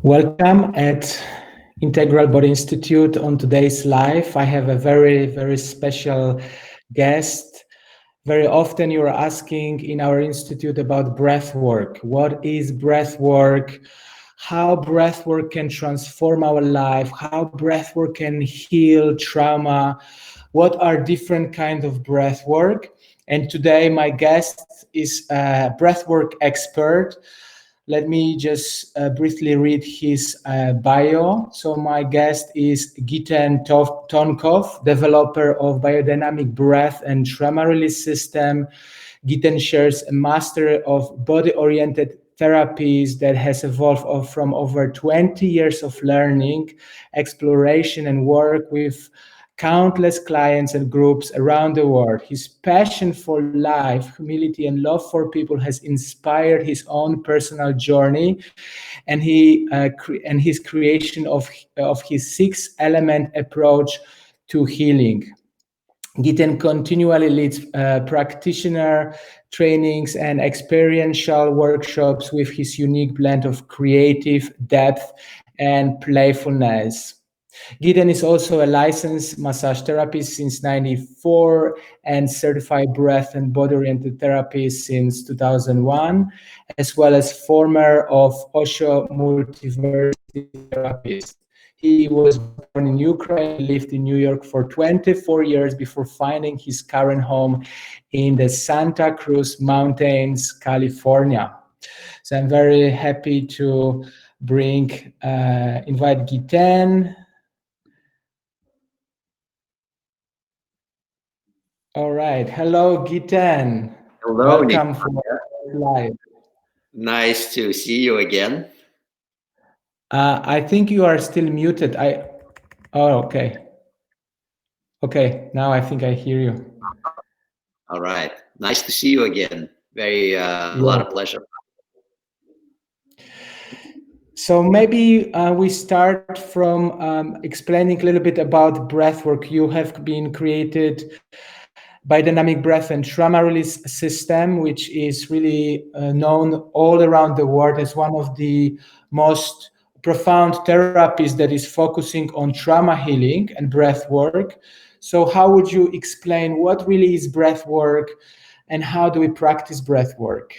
Welcome at Integral Body Institute. On today's live, I have a very special guest. Very often you are asking in our institute about breath work. What is breath work? How breath work can transform our life? How breath work can heal trauma? What are different kinds of breath work? And today my guest is a breathwork expert. Let me just briefly read his bio. So my guest is Giten Tonkov, developer of Biodynamic Breath and Trauma Release System. Giten shares a master of body-oriented therapies that has evolved from over 20 years of learning, exploration, and work with countless clients and groups around the world. His passion for life, humility, and love for people has inspired his own personal journey, and his creation of his 6-element approach to healing. Giten continually leads practitioner trainings and experiential workshops with his unique blend of creative depth and playfulness. Giten is also a licensed massage therapist since '94 and certified breath and body-oriented therapist since 2001, as well as former of Osho Multiversity therapist. He was born in Ukraine, lived in New York for 24 years before finding his current home in the Santa Cruz Mountains, California. So I'm very happy to invite Giten. All right. Hello, Giten. Hello, Welcome Nick. for live. Nice to see you again. I think you are still muted. Oh, okay. Okay, now I think I hear you. All right. Nice to see you again. A lot of pleasure. So maybe we start from explaining a little bit about breathwork. You have been created Biodynamic Breath and Trauma Release System, which is really known all around the world as one of the most profound therapies that is focusing on trauma healing and breath work. So how would you explain what really is breath work and how do we practice breath work?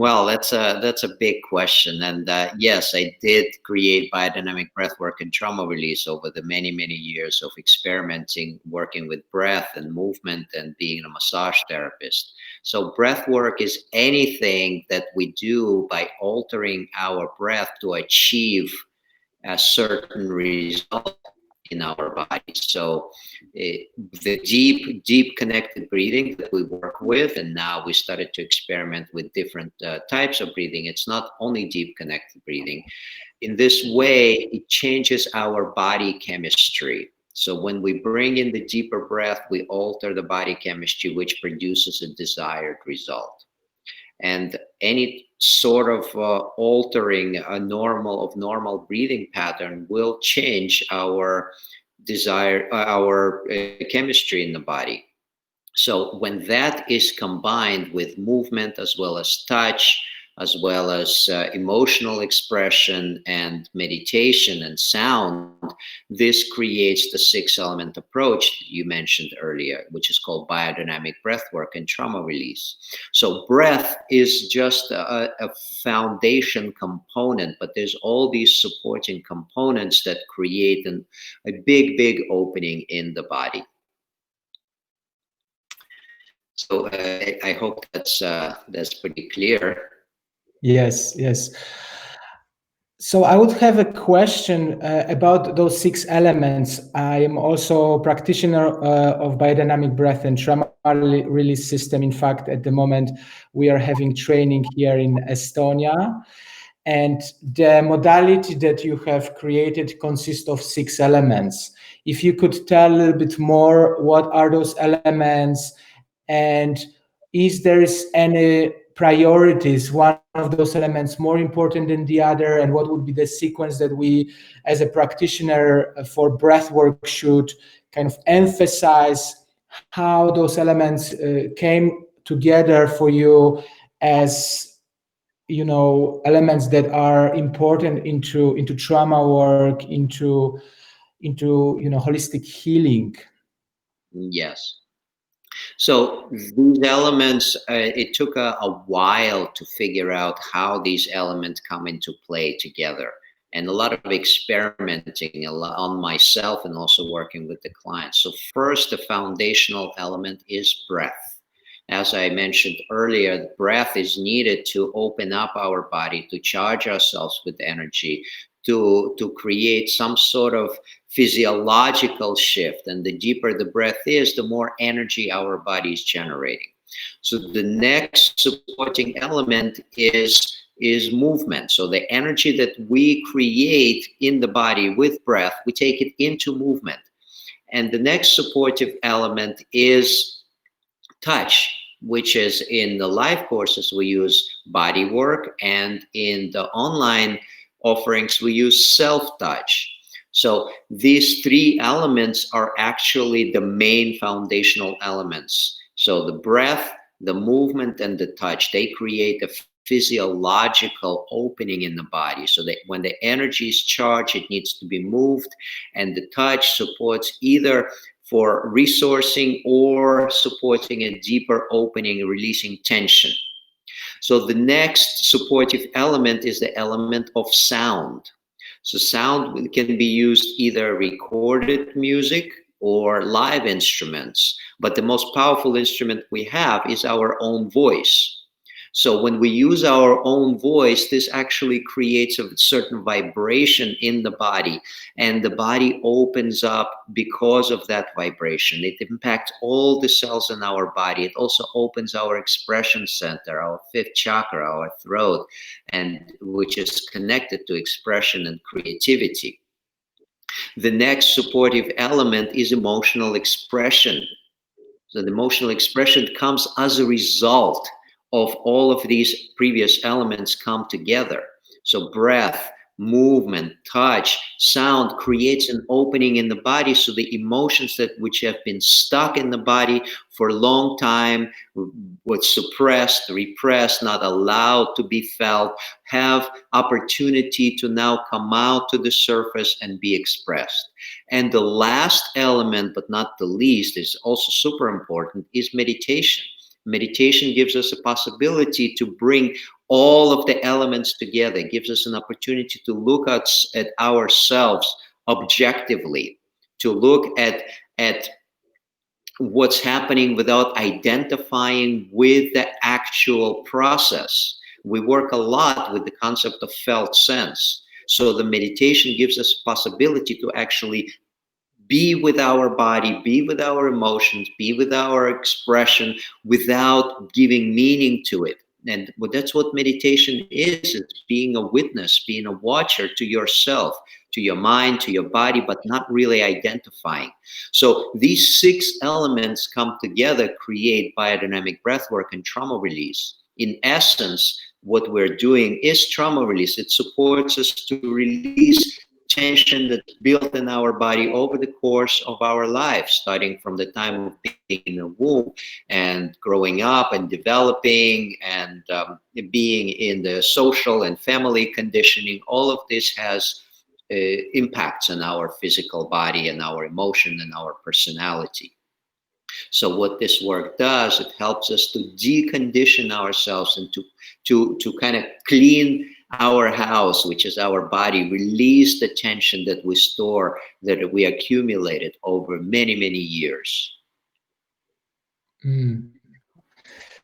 Well, that's a big question, and yes, I did create biodynamic breathwork and trauma release over the many years of experimenting, working with breath and movement, and being a massage therapist. So, breathwork is anything that we do by altering our breath to achieve a certain result in our body. So the deep connected breathing that we work with, and now we started to experiment with different types of breathing. It's not only deep connected breathing. In this way, it changes our body chemistry. So when we bring in the deeper breath, we alter the body chemistry, which produces a desired result. And any sort of altering a normal breathing pattern will change our chemistry in the body. So when that is combined with movement as well as touch, as well as emotional expression and meditation and sound, this creates the 6-element approach that you mentioned earlier, which is called biodynamic breathwork and trauma release. So breath is just a foundation component, but there's all these supporting components that create a big opening in the body. So I hope that's pretty clear. Yes. So I would have a question about those 6 elements. I am also a practitioner of biodynamic breath and trauma release system. In fact, at the moment, we are having training here in Estonia. And the modality that you have created consists of 6 elements. If you could tell a little bit more, what are those elements? And is there any priorities, one of those elements more important than the other, and what would be the sequence that we as a practitioner for breath work should kind of emphasize, how those elements came together for you as elements that are important into trauma work, into holistic healing. Yes. So these elements, it took a while to figure out how these elements come into play together, and a lot of experimenting on myself and also working with the clients. So first, the foundational element is breath. As I mentioned earlier, breath is needed to open up our body, to charge ourselves with energy, to create some sort of physiological shift. And the deeper the breath is, the more energy our body is generating. So the next supporting element is movement. So the energy that we create in the body with breath, we take it into movement. And the next supportive element is touch, which is in the live courses we use body work, and in the online offerings we use self touch. So these three elements are actually the main foundational elements. So the breath, the movement, and the touch, they create a physiological opening in the body, so that when the energy is charged, it needs to be moved. And the touch supports either for resourcing or supporting a deeper opening, releasing tension. So the next supportive element is the element of sound. So sound can be used either recorded music or live instruments, but the most powerful instrument we have is our own voice. So when we use our own voice, this actually creates a certain vibration in the body, and the body opens up because of that vibration. It impacts all the cells in our body. It also opens our expression center, our fifth chakra, our throat, and which is connected to expression and creativity. The next supportive element is emotional expression. So the emotional expression comes as a result of all of these previous elements come together. So breath, movement, touch, sound creates an opening in the body, so the emotions that which have been stuck in the body for a long time, was suppressed, repressed, not allowed to be felt, have opportunity to now come out to the surface and be expressed. And the last element, but not the least, is also super important, is meditation. Meditation gives us a possibility to bring all of the elements together. It gives us an opportunity to look at ourselves objectively, to look at what's happening without identifying with the actual process. We work a lot with the concept of felt sense. So the meditation gives us possibility to actually be with our body, be with our emotions, be with our expression without giving meaning to it. And that's what meditation is. It's being a witness, being a watcher to yourself, to your mind, to your body, but not really identifying. So these six elements come together, create biodynamic breathwork and trauma release. In essence, what we're doing is trauma release. It supports us to release tension that's built in our body over the course of our life, starting from the time of being in the womb and growing up and developing and being in the social and family conditioning. All of this has impacts on our physical body and our emotion and our personality. So what this work does, it helps us to decondition ourselves and to kind of clean our house, which is our body, release the tension that we store, that we accumulated over many, many years. Mm.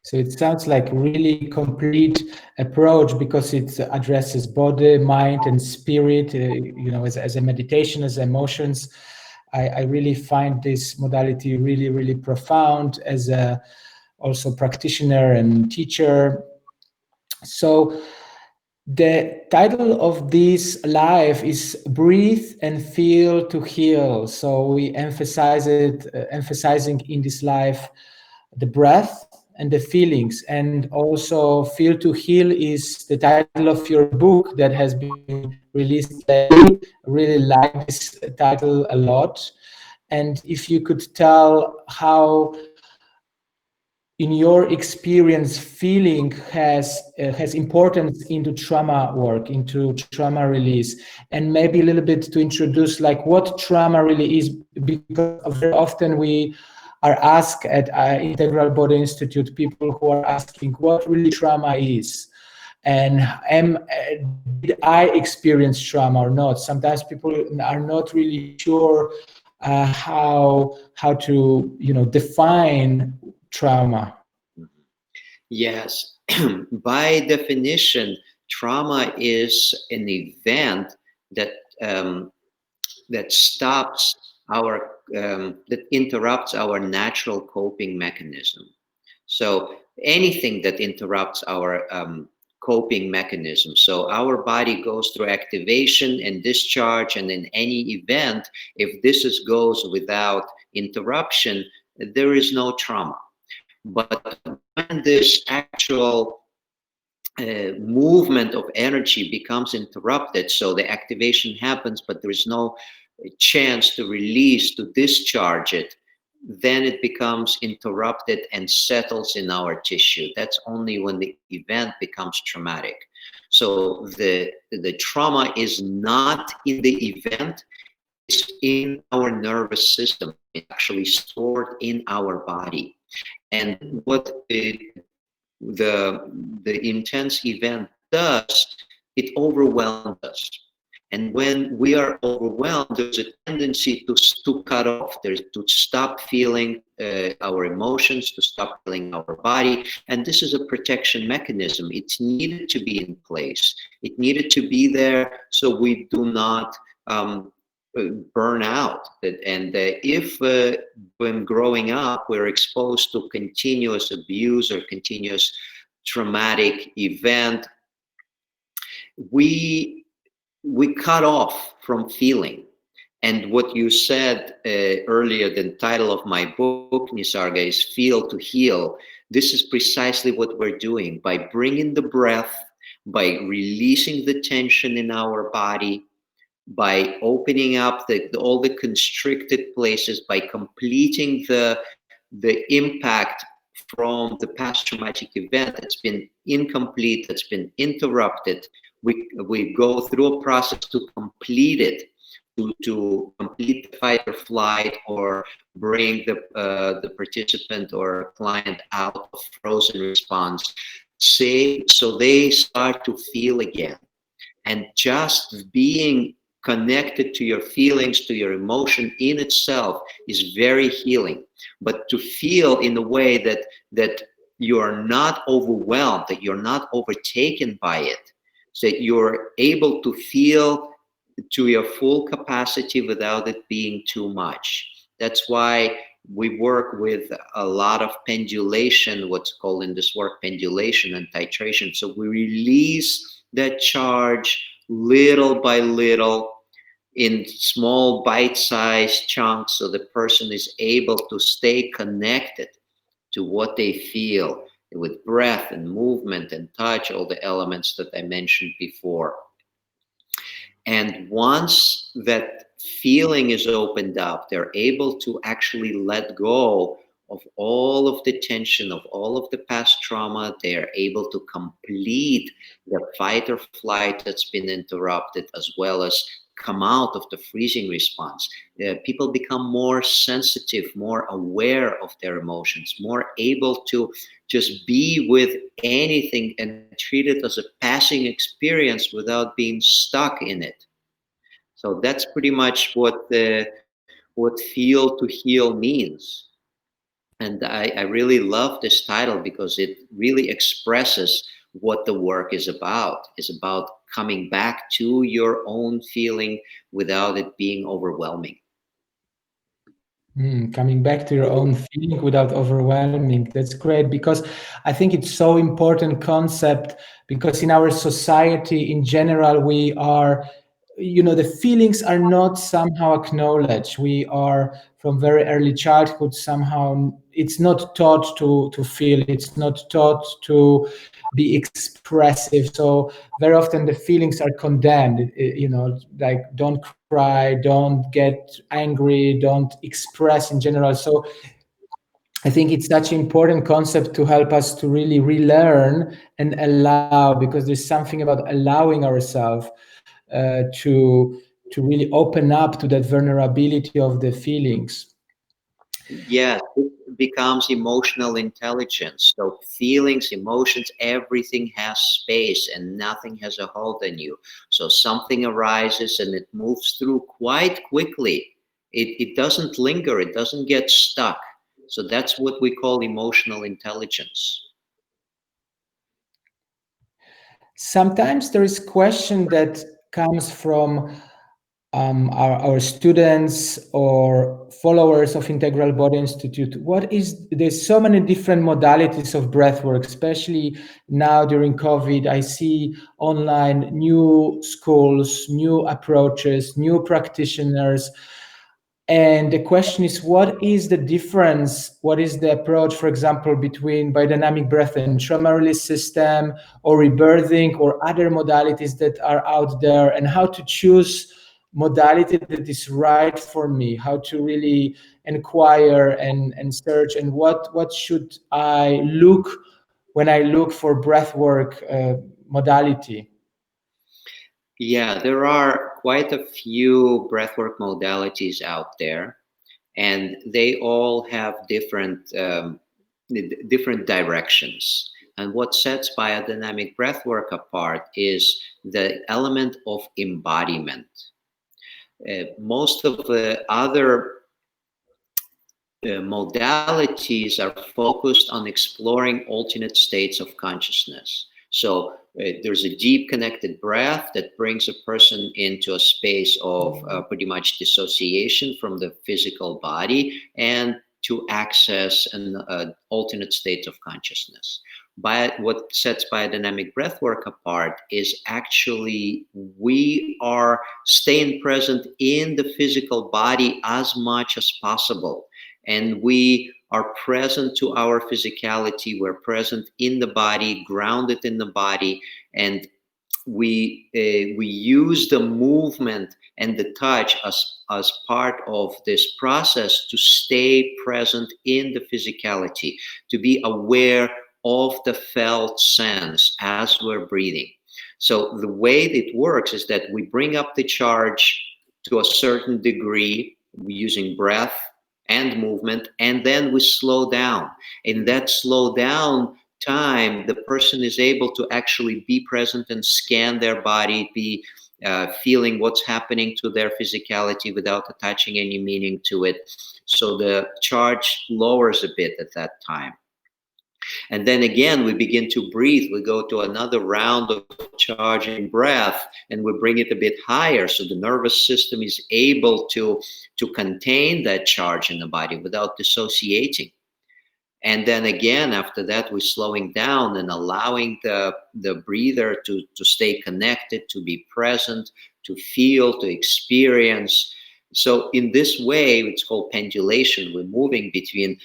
So it sounds like really complete approach, because it addresses body, mind, and spirit. As a meditation, as emotions. I really find this modality really, really profound as a also practitioner and teacher. So the title of this live is "Breathe and Feel to Heal." So we emphasizing in this live the breath and the feelings, and also "Feel to Heal" is the title of your book that has been released lately. I really like this title a lot. And if you could tell how in your experience, feeling has importance into trauma work, into trauma release, and maybe a little bit to introduce like what trauma really is, because very often we are asked at Integral Body Institute, people who are asking what really trauma is, and did I experience trauma or not. Sometimes people are not really sure how to define trauma. Yes, by definition, trauma is an event that um, that stops that interrupts our natural coping mechanism. So anything that interrupts our coping mechanism. So our body goes through activation and discharge, and in any event, if goes without interruption, there is no trauma. But when this actual movement of energy becomes interrupted, so the activation happens, but there is no chance to release, to discharge it, then it becomes interrupted and settles in our tissue. That's only when the event becomes traumatic. So the trauma is not in the event, it's in our nervous system. It's actually stored in our body. And what the intense event does, it overwhelms us. And when we are overwhelmed, there's a tendency to cut off, there's to stop feeling our emotions, to stop feeling our body. And this is a protection mechanism. It's needed to be in place. It needed to be there so we do not burn out. And if when growing up we're exposed to continuous abuse or continuous traumatic event, we cut off from feeling. And what you said earlier, the title of my book, Nisarga, is Feel to Heal. This is precisely what we're doing by bringing the breath, by releasing the tension in our body, by opening up all the constricted places, by completing the impact from the past traumatic event that's been incomplete, that's been interrupted. We go through a process to complete it, to complete the fight or flight, or bring the participant or client out of frozen response. So they start to feel again. And just being connected to your feelings, to your emotion in itself is very healing. But to feel in a way that you are not overwhelmed, that you're not overtaken by it, so that you're able to feel to your full capacity without it being too much. That's why we work with a lot of pendulation, what's called in this work pendulation and titration. So we release that charge little by little in small bite-sized chunks, so the person is able to stay connected to what they feel with breath and movement and touch, all the elements that I mentioned before. And once that feeling is opened up, they're able to actually let go of all of the tension, of all of the past trauma. They are able to complete the fight or flight that's been interrupted, as well as come out of the freezing response. People become more sensitive, more aware of their emotions, more able to just be with anything and treat it as a passing experience without being stuck in it. So that's pretty much what Feel to Heal means. And I really love this title because it really expresses what the work is about. It's about coming back to your own feeling without it being overwhelming. Coming back to your own feeling without overwhelming. That's great, because I think it's so important concept, because in our society in general, we are, the feelings are not somehow acknowledged. We are from very early childhood, somehow it's not taught to feel, it's not taught to be expressive. So very often the feelings are condemned, like don't cry, don't get angry, don't express in general. So I think it's such an important concept to help us to really relearn and allow, because there's something about allowing ourselves to really open up to that vulnerability of the feelings. Yes, it becomes emotional intelligence. So feelings, emotions, everything has space and nothing has a hold on you. So something arises and it moves through quite quickly. It doesn't linger, it doesn't get stuck. So that's what we call emotional intelligence. Sometimes there is question that comes from our students or followers of Integral Body Institute. There's so many different modalities of breathwork, especially now during COVID. I see online new schools, new approaches, new practitioners. And the question is, what is the difference? What is the approach, for example, between biodynamic breath and trauma release system, or rebirthing, or other modalities that are out there, and how to choose modality that is right for me, how to really inquire and search, and what should I look when I look for breathwork modality? Yeah, there are quite a few breathwork modalities out there, and they all have different directions. And what sets biodynamic breathwork apart is the element of embodiment. Most of the other modalities are focused on exploring alternate states of consciousness. So there's a deep connected breath that brings a person into a space of pretty much dissociation from the physical body and to access an alternate state of consciousness. But what sets biodynamic breathwork apart is actually we are staying present in the physical body as much as possible, and we are present to our physicality. We're present in the body, grounded in the body, and we use the movement and the touch as part of this process to stay present in the physicality, to be aware of the felt sense as we're breathing. So the way it works is that we bring up the charge to a certain degree using breath and movement, and then we slow down. In that slow down time, the person is able to actually be present and scan their body, be feeling what's happening to their physicality without attaching any meaning to it. So the charge lowers a bit at that time. And then again, we begin to breathe. We go to another round of charging breath and we bring it a bit higher. So the nervous system is able to contain that charge in the body without dissociating. And then again, after that, we're slowing down and allowing the breather to stay connected, to be present, to feel, to experience. So in this way, it's called pendulation. We're moving between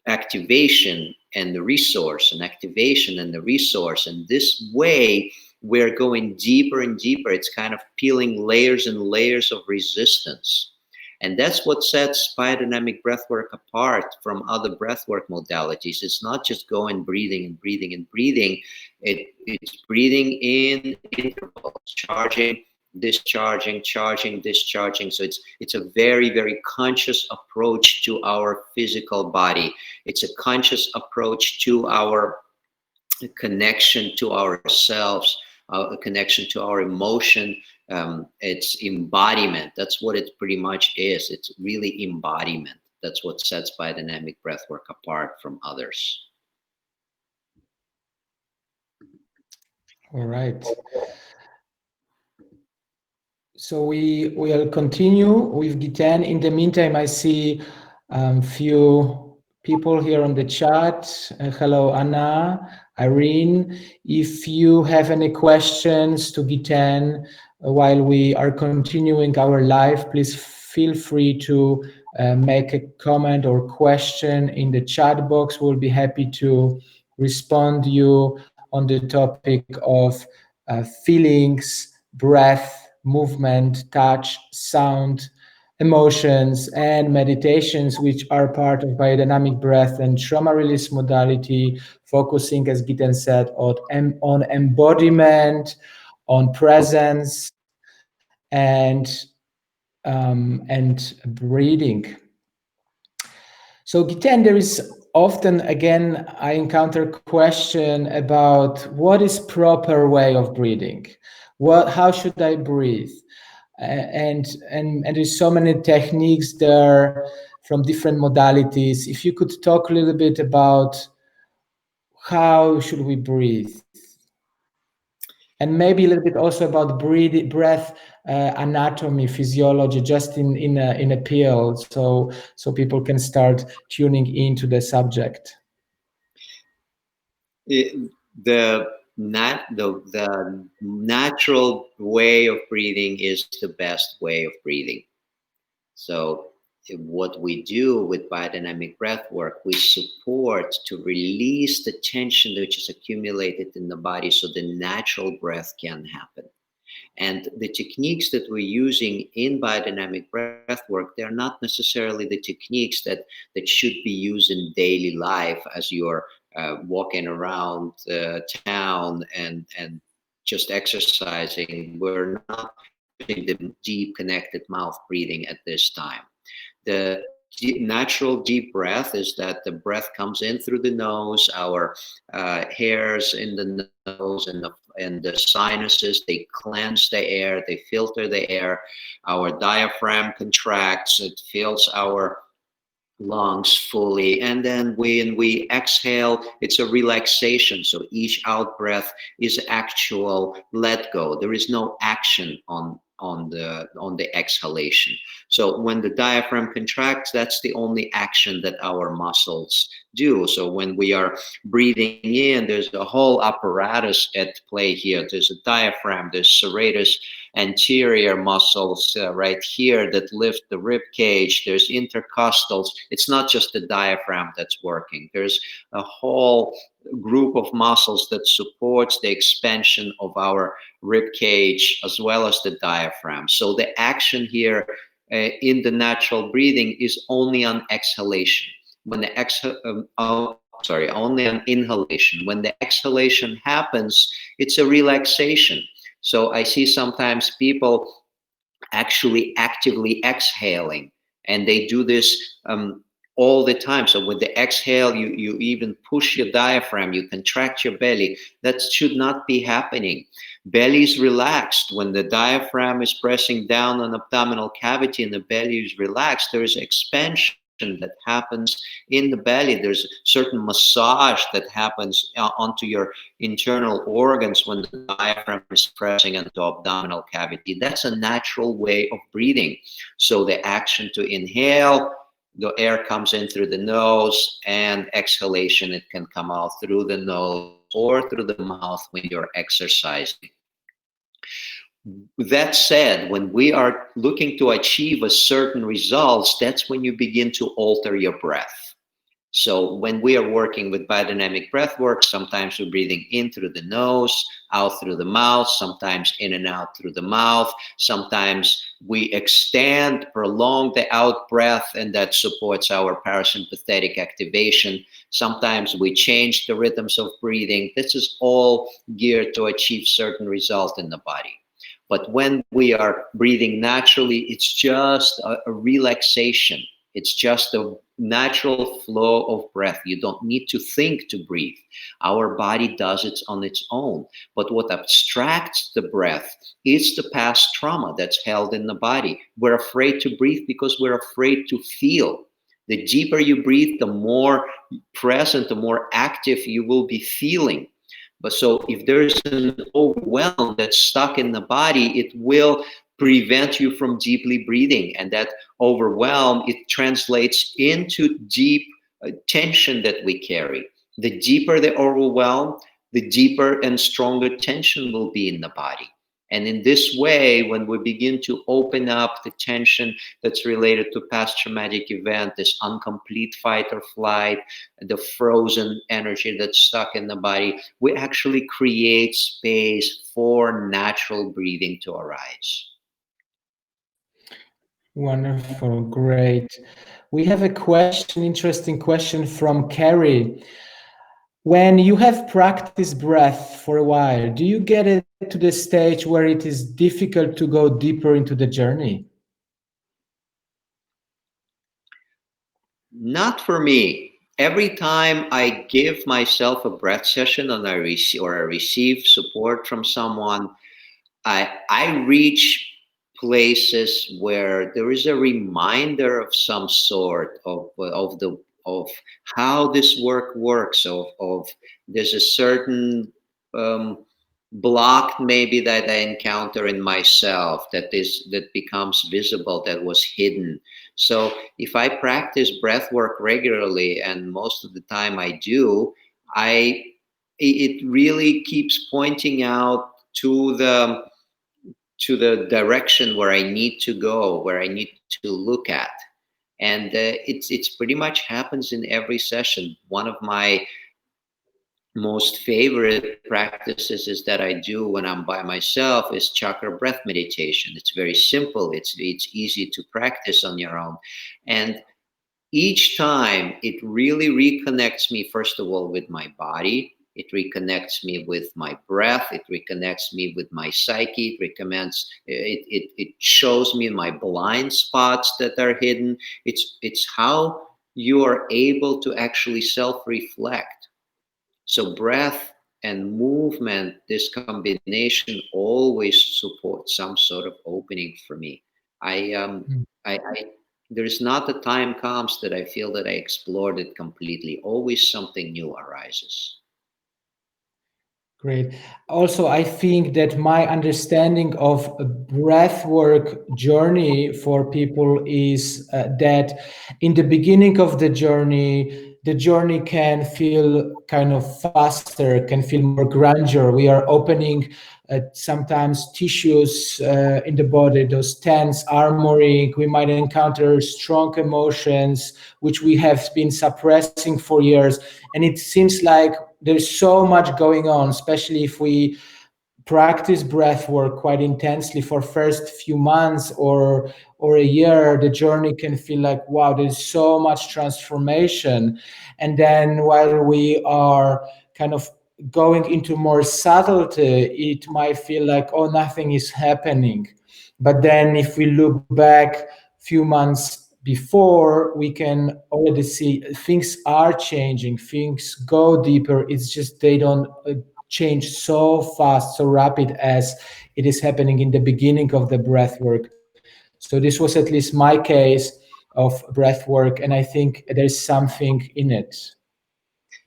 activation and the resource, and activation and the resource. And this way, we're going deeper and deeper. It's kind of peeling layers and layers of resistance. And that's what sets biodynamic breathwork apart from other breathwork modalities. It's not just going breathing and breathing and breathing. It's breathing in intervals, charging, discharging, charging, discharging. So it's a very, very conscious approach to our physical body. It's a conscious approach to our connection to ourselves, a connection to our emotion. It's embodiment. That's what it pretty much is. It's really embodiment. That's what sets biodynamic breathwork apart from others. All right. So we will continue with Giten. In the meantime, I see few people here on the chat. Hello, Anna, Irene. If you have any questions to Giten while we are continuing our live, please feel free to make a comment or question in the chat box. We'll be happy to respond to you on the topic of feelings, breath, movement, touch, sound, emotions, and meditations, which are part of biodynamic breath and trauma release modality, focusing, as Giten said, on embodiment, on presence, and breathing. So Giten, there is often, again, I encounter question about what is proper way of breathing. How should I breathe? And there's so many techniques there from different modalities. If you could talk a little bit about how should we breathe, and maybe a little bit also about breath anatomy, physiology, just in a pill, so people can start tuning into the subject. The natural way of breathing is the best way of breathing. So what we do with biodynamic breath work, we support to release the tension which is accumulated in the body so the natural breath can happen. And the techniques that we're using in biodynamic breath work, they're not necessarily the techniques that should be used in daily life as you're walking around town and just exercising. We're not using the deep connected mouth breathing at this time. The natural deep breath is that the breath comes in through the nose, our hairs in the nose and the sinuses, they cleanse the air, they filter the air. Our diaphragm contracts, it fills our lungs fully, and then when we exhale, it's a relaxation. So each out breath is actual let go. There is no action on the exhalation. So when the diaphragm contracts, that's the only action that our muscles do. So when we are breathing in, there's a whole apparatus at play here. There's a diaphragm, there's serratus anterior muscles right here that lift the rib cage. There's intercostals. It's not just the diaphragm that's working. There's a whole group of muscles that supports the expansion of our rib cage as well as the diaphragm. So the action here in the natural breathing is only on exhalation. When the only on inhalation. When the exhalation happens, it's a relaxation. So I see sometimes people actually actively exhaling, and they do this all the time. So with the exhale, you even push your diaphragm, you contract your belly. That should not be happening. Belly is relaxed. When the diaphragm is pressing down on abdominal cavity and the belly is relaxed, there is expansion that happens in the belly. There's certain massage that happens onto your internal organs when the diaphragm is pressing into abdominal cavity. That's a natural way of breathing. So the action to inhale, the air comes in through the nose, and exhalation, it can come out through the nose or through the mouth when you're exercising. That said, when we are looking to achieve a certain results, that's when you begin to alter your breath. So when we are working with biodynamic breath work, sometimes we're breathing in through the nose, out through the mouth, sometimes in and out through the mouth. Sometimes we extend, prolong the out breath, and that supports our parasympathetic activation. Sometimes we change the rhythms of breathing. This is all geared to achieve certain results in the body. But when we are breathing naturally, it's just a relaxation. It's just a natural flow of breath. You don't need to think to breathe. Our body does it on its own. But what abstracts the breath is the past trauma that's held in the body. We're afraid to breathe because we're afraid to feel. The deeper you breathe, the more present, the more active you will be feeling. But so if there's an overwhelm that's stuck in the body, it will prevent you from deeply breathing. And that overwhelm, it translates into deep tension that we carry. The deeper the overwhelm, the deeper and stronger tension will be in the body. And in this way, when we begin to open up the tension that's related to past traumatic event, this incomplete fight or flight, the frozen energy that's stuck in the body, we actually create space for natural breathing to arise. Wonderful, great. We have a question, interesting question from Carrie. When you have practiced breath for a while, do you get it to the stage where it is difficult to go deeper into the journey? Not for me. Every time I give myself a breath session and I receive support from someone, I reach places where there is a reminder of some sort of how this work works. Of there's a certain um, block maybe that I encounter in myself that becomes visible, that was hidden. So if I practice breath work regularly, and most of the time I do, I it really keeps pointing out to the direction where I need to go, where I need to look at. And it's pretty much happens in every session. One of my most favorite practices is that I do when I'm by myself is chakra breath meditation. It's very simple. It's easy to practice on your own. And each time it really reconnects me, first of all, with my body. It reconnects me with my breath. It reconnects me with my psyche. It shows me my blind spots that are hidden. It's how you are able to actually self-reflect. So breath and movement, this combination always supports some sort of opening for me. I I there's not a time comes that I feel that I explored it completely. Always something new arises. Great. Also, I think that my understanding of a breathwork journey for people is that in the beginning of the journey can feel kind of faster, can feel more grandeur. We are opening sometimes tissues in the body, those tense, armoring. We might encounter strong emotions, which we have been suppressing for years. And it seems like there's so much going on, especially if we practice breath work quite intensely for first few months or a year. The journey can feel like, wow, there's so much transformation. And then while we are kind of going into more subtlety, it might feel like, oh, nothing is happening. But then if we look back few months before, we can already see things are changing, things go deeper. It's just they don't change so fast, so rapid as it is happening in the beginning of the breath work. So this was at least my case of breath work, and I think there's something in it.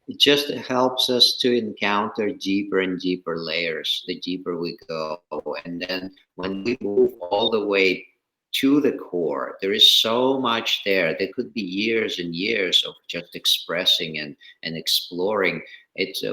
It just helps us to encounter deeper and deeper layers the deeper we go. And then when we move all the way to the core, there is so much there. There could be years and years of just expressing and exploring.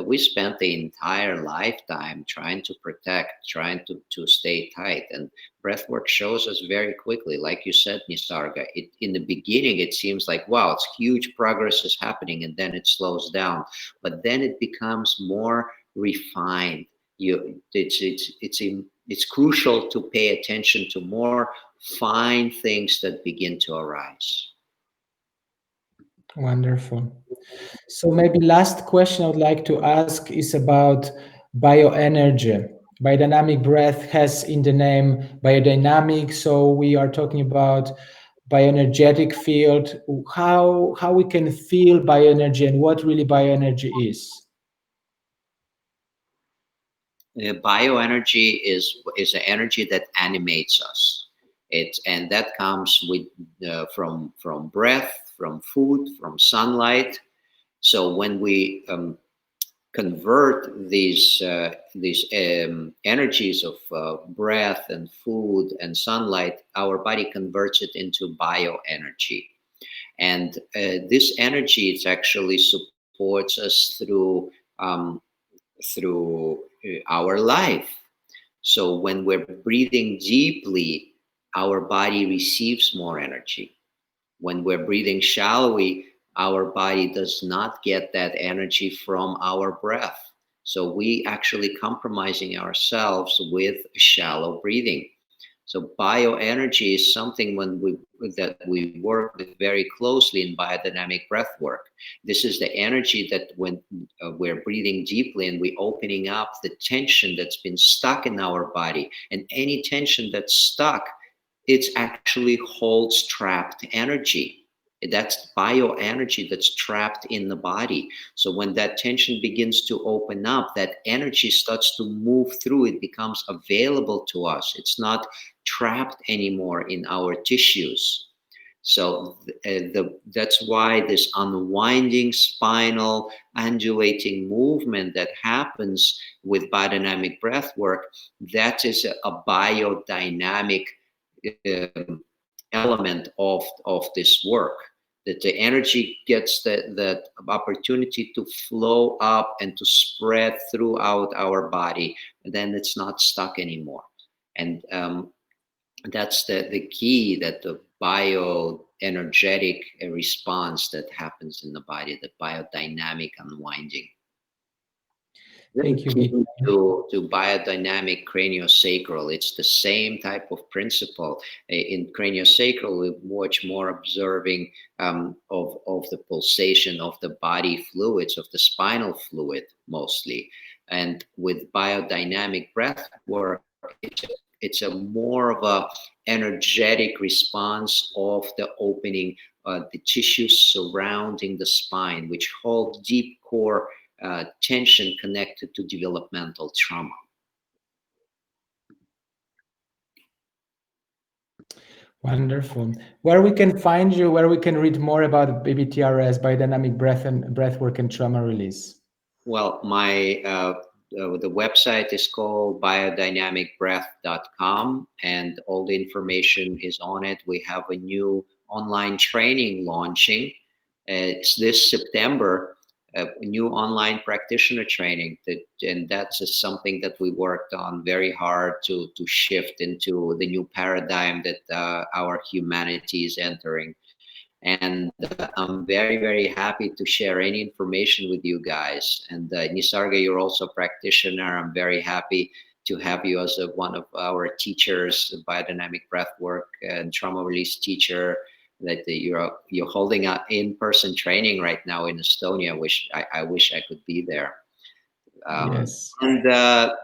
We spent the entire lifetime trying to protect, trying to stay tight. And breathwork shows us very quickly, like you said, Nisarga, in the beginning, it seems like, wow, it's huge progress is happening, and then it slows down. But then it becomes more refined. It's crucial to pay attention to more fine things that begin to arise. Wonderful. So maybe last question I would like to ask is about bioenergy. Biodynamic breath has in the name biodynamic, so we are talking about bioenergetic field. How we can feel bioenergy and what really bioenergy is. Bioenergy is an energy that animates us. And that comes with from breath, from food, from sunlight. So when we convert these energies of breath and food and sunlight, our body converts it into bioenergy. And this energy, it actually supports us through our life. So when we're breathing deeply, our body receives more energy. When we're breathing shallowly, our body does not get that energy from our breath. So we actually compromising ourselves with shallow breathing. So bioenergy is something that we work with very closely in biodynamic breathwork. This is the energy that when we're breathing deeply and we're opening up the tension that's been stuck in our body, and any tension that's stuck, it actually holds trapped energy. That's bioenergy that's trapped in the body. So when that tension begins to open up, that energy starts to move through. It becomes available to us. It's not trapped anymore in our tissues. So that's why this unwinding spinal undulating movement that happens with biodynamic breath work, that is a biodynamic element of this work, that the energy gets that opportunity to flow up and to spread throughout our body, and then it's not stuck anymore. And that's the key, that the bioenergetic response that happens in the body, the biodynamic unwinding. Thank you, Giten. To biodynamic craniosacral, it's the same type of principle. In craniosacral, we're much more observing of the pulsation of the body fluids, of the spinal fluid mostly. And with biodynamic breath work, it's a more of a energetic response of the opening the tissues surrounding the spine, which hold deep core tension connected to developmental trauma. Wonderful. Where we can find you, where we can read more about BBTRS, biodynamic breathwork and trauma release? Well, the website is called biodynamicbreath.com, and all the information is on it. We have a new online training launching. It's this September, a new online practitioner training, and that's something that we worked on very hard to shift into the new paradigm that our humanity is entering. And I'm very, very happy to share any information with you guys. And Nisarga, you're also a practitioner. I'm very happy to have you as one of our teachers, biodynamic breathwork and trauma release teacher. That you're holding an in-person training right now in Estonia, which I wish I could be there. Yes. And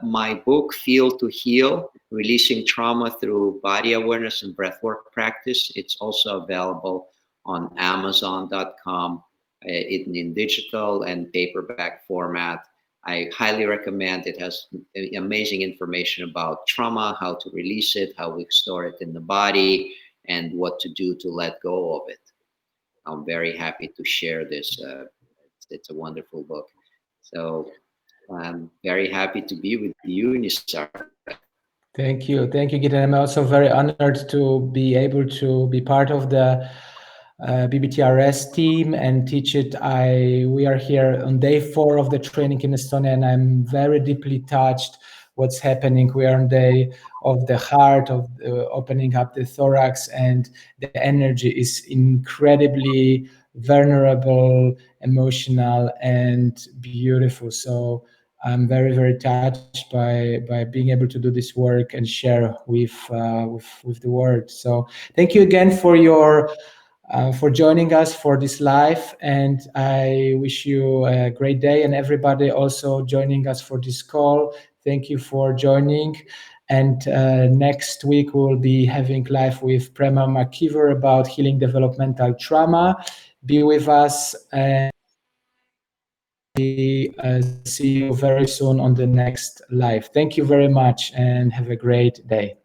my book, Feel to Heal, Releasing Trauma Through Body Awareness and Breathwork Practice, it's also available on Amazon.com in digital and paperback format. I highly recommend it. Has amazing information about trauma, how to release it, how we store it in the body, and what to do to let go of it. I'm very happy to share this. It's a wonderful book. So I'm very happy to be with you, Nisarga. Thank you, Giten. I'm also very honored to be able to be part of the BBTRS team and teach it. We are here on day 4 of the training in Estonia, and I'm very deeply touched what's happening. We are on day of the heart, of opening up the thorax, and the energy is incredibly vulnerable, emotional, and beautiful. So I'm very, very touched by being able to do this work and share with the world. So thank you again for joining us for this live, and I wish you a great day. And everybody also joining us for this call, thank you for joining. And next week we will be having live with Prema McKeever about healing developmental trauma. Be with us, and see you very soon on the next live. Thank you very much and have a great day.